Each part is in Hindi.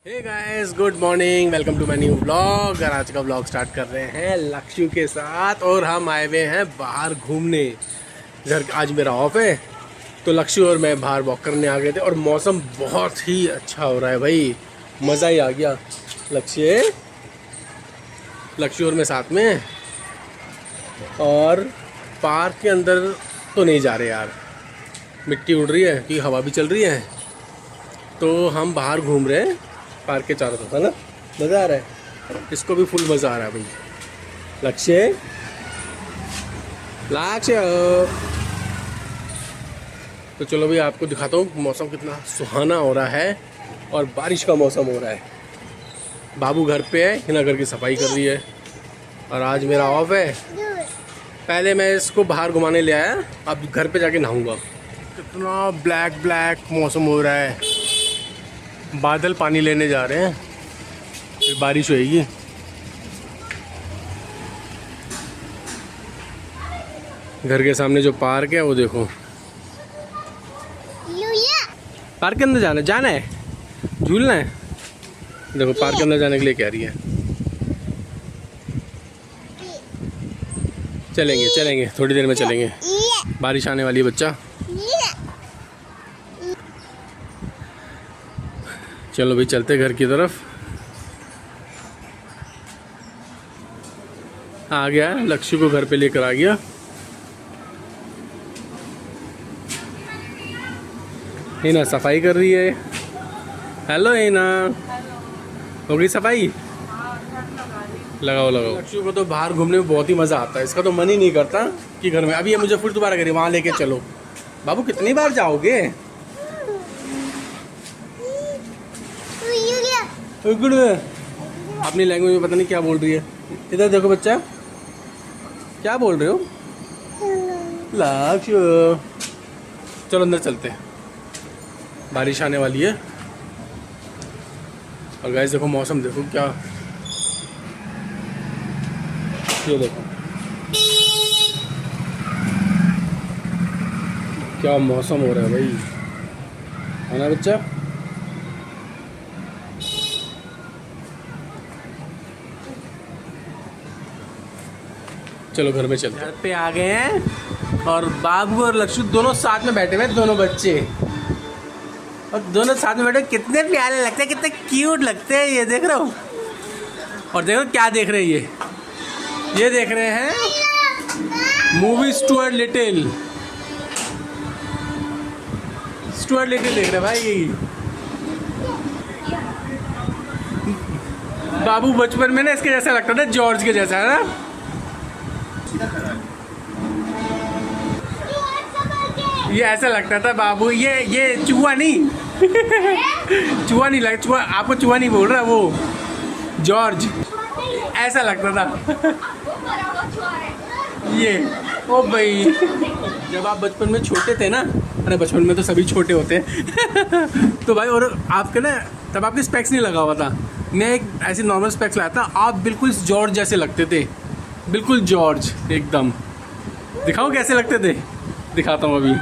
Hey guys, good morning, welcome to my new vlog. और आज का व्लॉग स्टार्ट कर रहे हैं लक्ष्य के साथ और हम आए हुए हैं बाहर घूमने। घर आज मेरा ऑफ है तो लक्ष्य और मैं बाहर वॉक करने आ गए थे और मौसम बहुत ही अच्छा हो रहा है भाई, मज़ा ही आ गया। लक्ष्य और मैं साथ में हैं और पार्क के अंदर तो नहीं जा रहे यार, मिट्टी उड़ रही है कि हवा भी चल रही है, तो हम बाहर घूम रहे हैं पार्क के चारों तरफ, है ना। मज़ा आ रहा है, इसको भी फुल मज़ा आ रहा है भाई। लक्ष्य तो चलो भाई आपको दिखाता हूँ मौसम कितना सुहाना हो रहा है और बारिश का मौसम हो रहा है। बाबू घर पे है, हिना घर की सफाई कर रही है और आज मेरा ऑफ है। पहले मैं इसको बाहर घुमाने ले आया, अब घर पे जाके नहाऊंगा। कितना ब्लैक ब्लैक मौसम हो रहा है, बादल पानी लेने जा रहे हैं, फिर बारिश होएगी। घर के सामने जो पार्क है वो देखो, पार्क के अंदर जाना है, झूलना है। देखो पार्क के अंदर जाने के लिए कह रही है। चलेंगे थोड़ी देर में चलेंगे, बारिश आने वाली है बच्चा। चलो भाई चलते घर की तरफ। आ गया, लक्ष्य को घर पे लेकर आ गया। हिना सफाई कर रही है। हेलो हिना, हो गई सफाई? लगाओ। लक्ष्य को तो बाहर घूमने में बहुत ही मज़ा आता है, इसका तो मन ही नहीं करता कि घर में। अभी ये मुझे फिर दोबारा करिए, वहाँ लेके चलो। बाबू कितनी बार जाओगे? अपनी लैंग्वेज में पता नहीं क्या बोल रही है। इधर देखो बच्चा, क्या बोल रहे हो? लक्ष्य चलो अंदर चलते हैं, बारिश आने वाली है। और गाइस देखो मौसम देखो क्या, ये देखो क्या मौसम हो रहा है भाई, है ना बच्चा। चलो घर में चलते हैं। घर पे आ गए हैं और बाबू और लक्ष्य दोनों साथ में बैठे हुए, दोनों बच्चे, और दोनों साथ में बैठे। कितने प्यारे लगते हैं, कितने क्यूट लगते हैं, ये देख रहे हो। और देखो क्या देख रहे हैं, ये देख रहे हैं मूवी स्टुअर्ट लिटिल देख रहे भाई। बाबू बचपन में ना इसके जैसा लगता था, जॉर्ज के जैसा, है ना। ये ऐसा लगता था बाबू, ये चूहा नहीं चूहा नहीं लग, चूहा आपको चूहा नहीं बोल रहा, वो जॉर्ज ऐसा लगता था ये। ओ भाई जब आप बचपन में छोटे थे ना, अरे बचपन में तो सभी छोटे होते हैं तो भाई, और आपके ना तब आपके स्पेक्स नहीं लगा हुआ था, मैं एक ऐसी नॉर्मल स्पेक्स लाया था, आप बिल्कुल जॉर्ज जैसे लगते थे, बिल्कुल जॉर्ज एकदम। दिखाओ कैसे लगते थे, दिखाता हूँ अभी।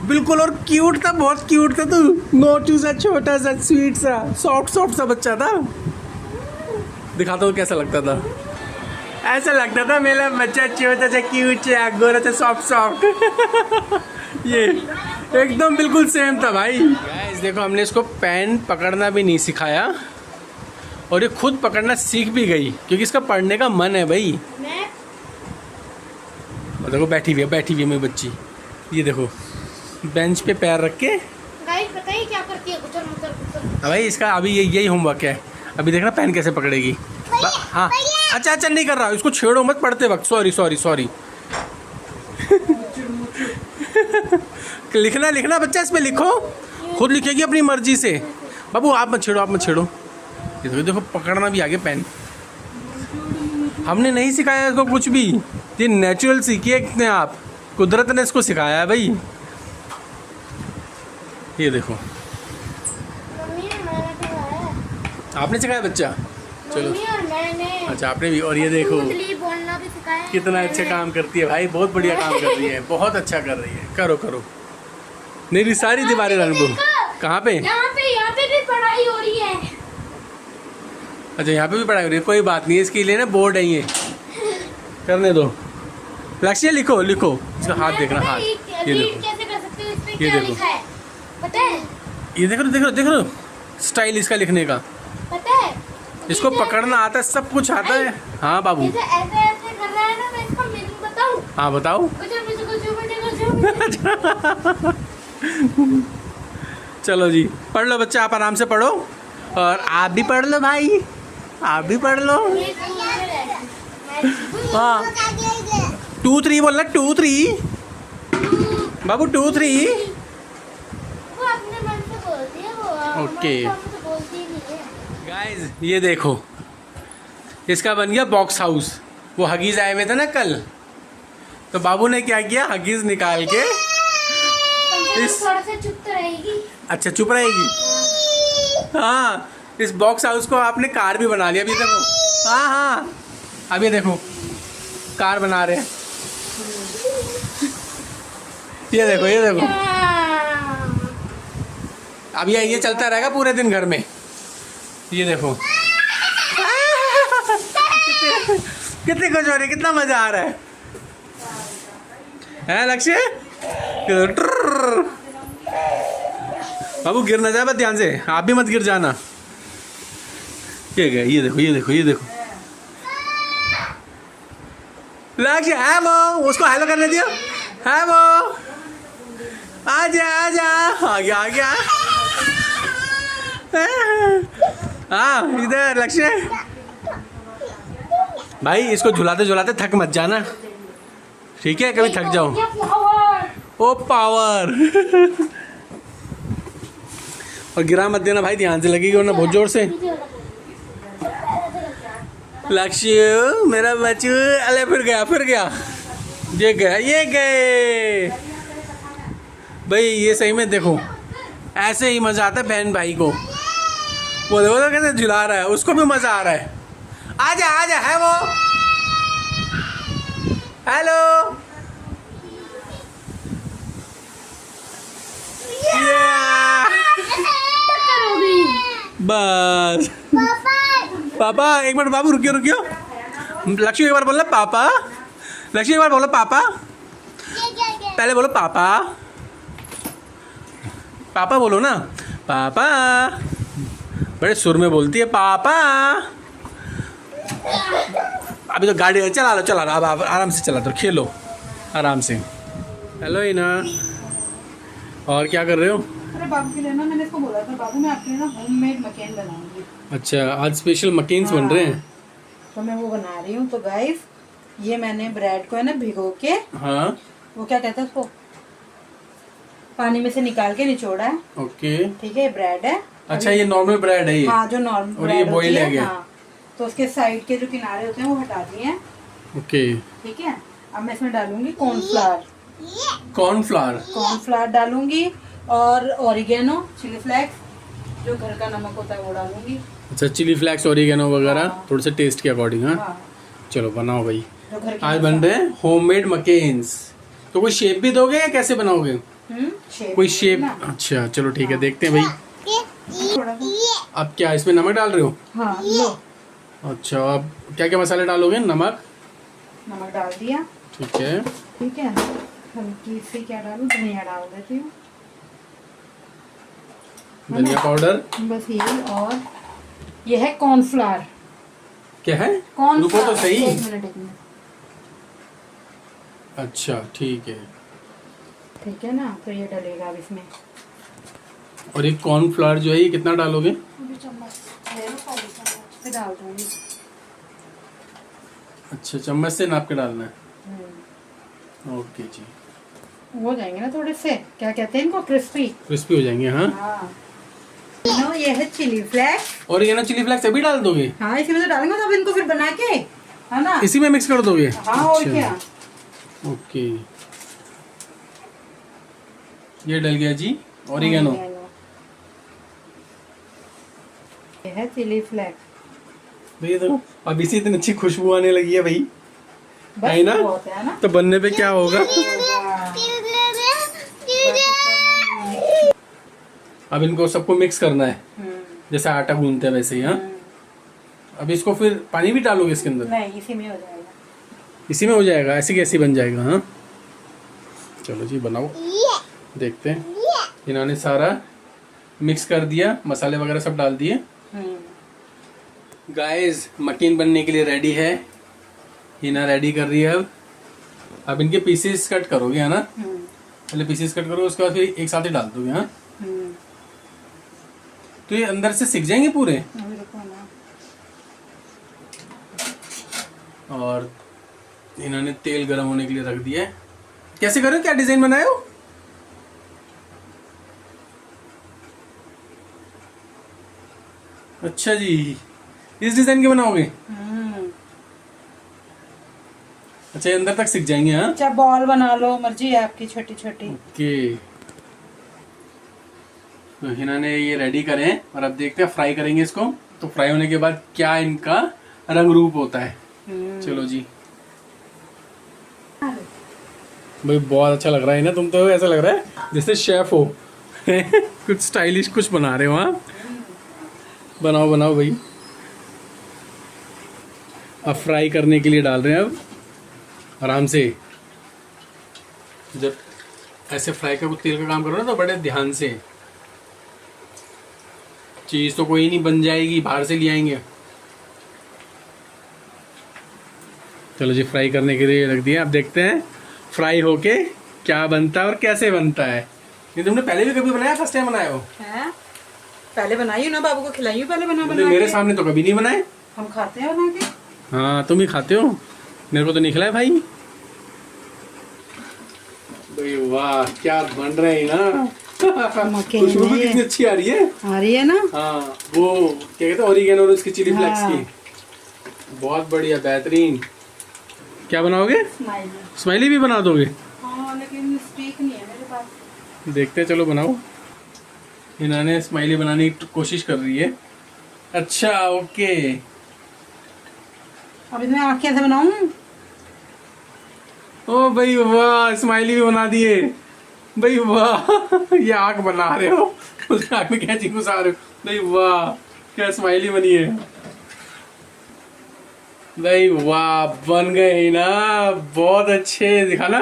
बिल्कुल, और क्यूट था, बहुत क्यूट था तू, नोटू सा, छोटा सा, स्वीट सा, सॉफ्ट सा बच्चा था। दिखाता हूँ कैसा लगता था। ऐसा लगता था मेरा बच्चा, छोटा सा, क्यूट सा, गोरा सा, सॉफ्ट ये एकदम बिल्कुल सेम था भाई। गाइस देखो, हमने इसको पेन पकड़ना भी नहीं सिखाया और ये खुद पकड़ना सीख भी गई, क्योंकि इसका पढ़ने का मन है भाई। और देखो बैठी हुई है मेरी बच्ची, ये देखो बेंच पे पैर रख के। बताइए क्या करती है, गुजर भाई इसका अभी यही होमवर्क है। अभी देखना पेन कैसे पकड़ेगी। हाँ अच्छा नहीं कर रहा, इसको छेड़ो मत पढ़ते वक्त। सॉरी लिखना बच्चा, इस पे लिखो, खुद लिखेगी अपनी मर्जी से। बाबू आप मत छेड़ो। ये देखो पकड़ना भी आ गया पेन। हमने नहीं सिखाया इसको कुछ भी, ये नेचुरल सीखी है अपने आप, कुदरत ने इसको सिखाया है भाई। ये देखो आपने सिखाया बच्चा, चलो अच्छा आपने भी। और ये देखो बोलना भी सिखाया, कितना अच्छा काम करती है भाई, बहुत बढ़िया काम कर रही है, बहुत अच्छा कर रही है। करो मेरी सारी दीवारें रंग दो। कहाँ पे? यहाँ पे भी पढ़ाई हो रही है। अच्छा यहाँ पे भी पढ़ाई हो रही है, कोई बात नहीं, इसके लिए ना बोर्ड है ये, करने दो। लक्ष्य लिखो लिखो, इसका हाथ देखना, हाथ ये रीड देखो, कैसे कर सकते हो, इसमें ये क्या देखो। लिखा है पता है? ये देखो देखो देखो, स्टाइल इसका लिखने का, पता है इसको ये जो- पकड़ना आता है, सब कुछ आता है। हाँ बाबू, ये जो ऐसे ऐसे कर रहा है ना, मैं इसका मीनिंग बताऊं? हाँ बताओ। गुजर मुझे गुजर मुझे गुजर। चलो जी, पढ़ लो बच्चा, आप आराम से पढ़ो, और आप भी पढ़ लो भाई, आप भी पढ़ लो। ये स्कूल में रहता है। हाँ 2 3 बोलना, 2 3 बाबू, 2 3। वो अपने मन से बोलती है, वो ओके। हमारे सामने तो बोलती ही नहीं है। गाइस ये देखो, इसका बन गया बॉक्स हाउस। वो हगीज आए हुए थे ना कल, तो बाबू ने क्या किया, हगीज निकाल के, कम से कम इस- थोड़ा सा चुप तो रहेगी। अच्छा चुप रहेगी। हाँ, इस बॉक्स हाउस को आपने कार भी बना लिया, अभी देखो। हाँ हाँ, अब ये देखो, कार बना रहे हैं। ये देखो ये देखो, अब ये चलता रहेगा पूरे दिन घर में। ये देखो कितनी खुश हो रही है, कितना मजा आ रहा है लक्ष्य? ट्रर्र। बाबू गिर ना जाए, बस ध्यान से, आप भी मत गिर जाना। ये गए, ये देखो ये देखो ये देखो, लक्ष्य है वो, उसको हेलो करने दिया, है वो, आजा आजा, आ गया आ गया। हाँ इधर लक्ष्य भाई, इसको झुलाते झुलाते थक मत जाना, ठीक है? कभी थक जाओ। ओ पावर। और गिरा मत देना भाई, ध्यान से लगेगी वरना बहुत जोर से। लक्ष्य मेरा बच्चू, अरे फिर गया, ये गया ये गए। भाई ये सही में देखो, ऐसे ही मजा आता है बहन भाई को। वो देखो तो कैसे झुला रहा है, उसको भी मजा आ रहा है। आजा आजा, है वो, हेलो। टक्कर हो गई। बस पापा, एक मिनट बाबू, रुकियो रुकियो। लक्ष्मी एक बार बोलना पापा, लक्ष्मी एक बार बोलो पापा, पहले बोलो पापा, पापा बोलो ना, पापा। बड़े सुर में बोलती है पापा। अभी तो गाड़ी चला लो अब आप आराम से चला दो, खेलो आराम से। हेलो इना, और क्या कर रहे हो? अरे बाबू के लिए ना, मैंने इसको बोला था, बाबू मैं आपके लिए ना होममेड मकेन बनाऊंगी। अच्छा, आज स्पेशल मकेन्स बन रहे हैं। तो मैं वो बना रही हूँ। तो गाइस, ये मैंने ब्रेड को है ना भिगो के, हाँ वो क्या कहते हैं उसको, पानी में से निकाल के निचोड़ा है। ओके। ठीक है, ये ब्रेड है। अच्छा, ये नॉर्मल ब्रेड है ये? हाँ, जो नॉर्मल और ये बॉईल है क्या? हाँ, तो उसके साइड के जो किनारे होते हैं वो हटा दिए हैं। ओके। ठीक है, अब मैं इसमें डालूंगी कॉर्नफ्लावर, कॉर्नफ्लावर डालूंगी, और ऑरिगेनो, चिली फ्लेक्स, जो घर का नमक होता है वो डालूंगी। अच्छा, चिली फ्लेक्स, ओरिगेनो वगैरह, हाँ। थोड़े से टेस्ट के अकॉर्डिंग। हाँ हाँ, चलो बनाओ भाई। जो घर की आज बन रहे हैं होममेड मकेन्स। तो कोई शेप भी दोगे या कैसे बनाओगे? शेप कोई शेप? ना। अच्छा चलो ठीक है, देखते हैं भाई। थोड़ा सा। अब क्या इसमें नमक डाल रहे हो? हाँ, लो, अच्छा, अब क्या क्या मसाले डालोगे? नमक, नमक डाल दिया। ठीक है। ठीक है, हल्की सी क्या डालूं, धनिया डाल देती हूँ, धनिया पाउडर, बस ये। और ये है कॉर्नफ्लावर। क्या है? कॉर्नफ्लावर, रुको तो सही। एक मिनट। अच्छा ठीक है। ठीक है ना, तो ये डलेगा अब इसमें। और ये कॉर्नफ्लावर जो है, ये कितना डालोगे? से डाल दूंगी। अच्छा, चम्मच से नाप के डालना है। हम्म, ओके जी। हो जाएंगे ना थोड़े से, क्या कहते हैं इनको, क्रिस्पी। क्रिस्पी हो जाएंगे। हाँ, हाँ, नो, ये है चिली फ्लेक्स। और ये ना चिली फ्लेक्स अभी डाल दोगे? हाँ, इसी में तो डालेंगे, तब इनको फिर बना के, है ना। इसी में मिक्स कर दोगे? हाँ, और क्या। ओके, ये डल गया जी ओरिगेनो। ये है चिली फ्लेक्स। भैया तो अब इसी इतनी अच्छी खुशबू आने लगी है भाई, बस है ना? बहुत है ना। तो बनने पे क्या होगा? अब इनको सबको मिक्स करना है, जैसे आटा गूंथते हैं वैसे ही। हाँ, अभी इसको फिर पानी भी डालोगे इसके अंदर? नहीं, इसी में हो जाएगा। इसी में हो जाएगा, ऐसे कैसे बन जाएगा? हाँ चलो जी बनाओ, देखते हैं। इन्होंने सारा मिक्स कर दिया, मसाले वगैरह सब डाल दिए। गाइस मकीन बनने के लिए रेडी है, हिना रेडी कर रही है। अब इनके पीसेस कट करोगे है ना? पहले पीसेस कट करो, उसके बाद फिर एक साथ ही डाल दोगे। हाँ तो ये अंदर से सिक जाएंगे पूरे। अभी रुको ना। और इन्होंने तेल गर्म होने के लिए रख दिया है। कैसे करो, क्या डिजाइन बनाए हो? अच्छा जी, इस डिजाइन के बनाओगे? अच्छा, ये अंदर तक सिक जाएंगे। हाँ चाहे बॉल बना लो, मर्जी है आपकी, छोटी छोटी। ओके, तो हिना ने ये रेडी करे हैं और अब देखते हैं फ्राई करेंगे इसको। तो फ्राई होने के बाद क्या इनका रंग रूप होता है। चलो जी। भाई बहुत अच्छा लग रहा है ना, तुम तो ऐसा लग रहा है जैसे शेफ हो। कुछ स्टाइलिश कुछ बना रहे हो। हाँ बनाओ बनाओ भाई। अब फ्राई करने के लिए डाल रहे हैं। अब आराम से, जब ऐसे फ्राई का तेल का काम करो ना तो बड़े ध्यान से। चीज तो कोई नहीं बन जाएगी, बाहर से ले आएंगे। चलो जी, फ्राई करने के लिए रख दिया। अब देखते हैं फ्राई होके क्या बनता है और कैसे बनता है। ये तुमने पहले भी कभी बनाया, फर्स्ट टाइम बनाया हो? है पहले बनाई हूँ ना, बाबू को खिलाई हूँ पहले बना तुमने बना मेरे के। सामने तो कभी नहीं बनाए। हम खाते हैं बना के। हाँ तुम ही खाते हो, मेरे को तो नहीं खिलाया भाई। भाई वाह, क्या बन रहे हैं ना। खुशबू भी कितनी अच्छी आ रही है। आ रही है ना? हाँ वो क्या कहते हैं, ओरिगेनो और उसकी चिली फ्लेक्स हाँ। की। बहुत बढ़िया, बेहतरीन। क्या बनाओगे? स्माइली। स्माइली भी बना दोगे? हाँ लेकिन स्टिक नहीं है मेरे पास। देखते हैं, चलो बनाओ। इन्होंने स्माइली बनाने की कोशिश कर रही है। अच्छा ओके। अब इसमें आँख कैसे बनाऊं? ओ भाई वाह, स्माइली भी बना दिए। भाई वाह, ये आँख बना रहे हो, उसके आँख में कैंची घुसा रहे हो। भाई वाह, क्या स्माइली बनी है। भाई वाह, बन गए ना, बहुत अच्छे। दिखाना।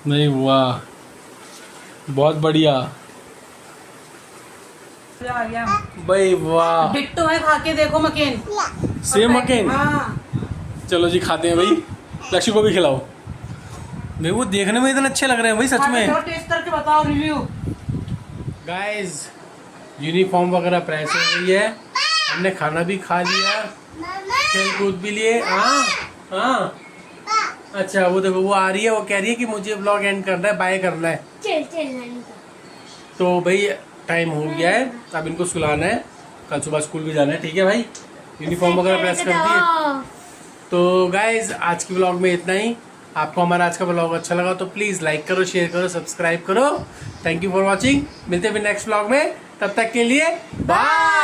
भाई वाह, बहुत बढ़िया। आ गया। भाई वाह, डिट्टो है, खा के देखो मकेन। Same McCain. हाँ चलो जी खाते हैं भाई, लक्ष्य को भी खिलाओ। भाई वो देखने में इतने अच्छे लग रहे हैं भाई, सच में। टेस्ट करके बताओ रिव्यू। गाइस यूनिफॉर्म वगैरह प्रेस हो गई है, हमने खाना भी खा लिया, खेल कूद भी लिए। हाँ हाँ अच्छा, वो देखो वो आ रही है, वो कह रही है कि मुझे ब्लॉग एंड करना है, बाय करना है। चल तो भाई टाइम हो गया है, अब इनको सुलाना है, कल सुबह स्कूल भी जाना है। ठीक है भाई, यूनिफॉर्म वगैरह प्रेस कर दिए। तो गाइज आज की ब्लॉग में इतना ही। आपको हमारा आज का ब्लॉग अच्छा लगा तो प्लीज़ लाइक करो, शेयर करो, सब्सक्राइब करो। Thank you for watching. मिलते हैं फिर नेक्स्ट ब्लॉग में, तब तक के लिए बाय।